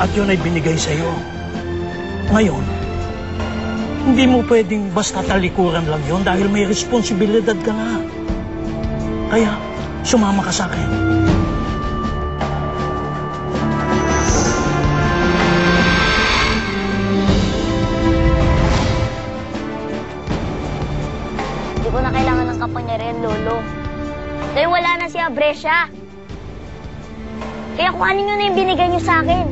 At yun ay binigay sa'yo. Ngayon, hindi mo pwedeng basta talikuran lang yun dahil may responsibilidad ka nga. Kaya, sumama ka sa akin. Hindi ko na kailangan ng kapangyarihan, Lolo. Dahil wala na si Abresya. Kaya kuhanin nyo na yung binigay nyo sa akin.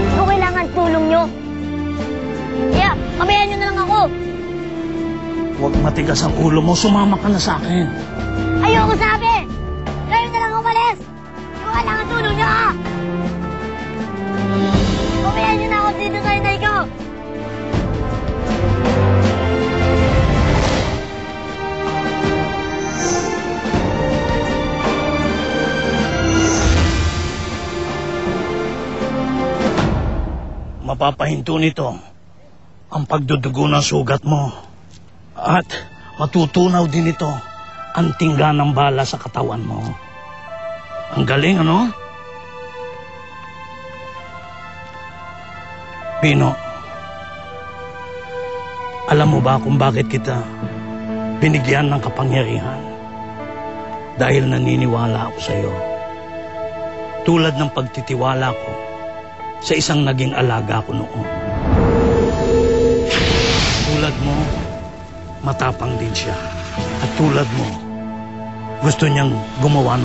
Hindi ko kailangan tulong nyo. Kaya, kamayan nyo na lang ako. Huwag matigas ang ulo mo, sumama ka na sa akin. Ayoko sabi! Kayo na lang umalis! Hindi ko kailangan tulong nyo, ha! Kamayan nyo na ako dito sa inay ko! Mapapahinto nito ang pagdudugo ng sugat mo. At matutunaw din ito ang tingga ng bala sa katawan mo. Ang galing, ano? Pino, alam mo ba kung bakit kita binigyan ng kapangyarihan? Dahil naniniwala ako sa iyo. Tulad ng pagtitiwala ko sa isang naging alaga ko noon. Tulad mo, matapang din siya. At tulad mo, gusto niyang gumawa ng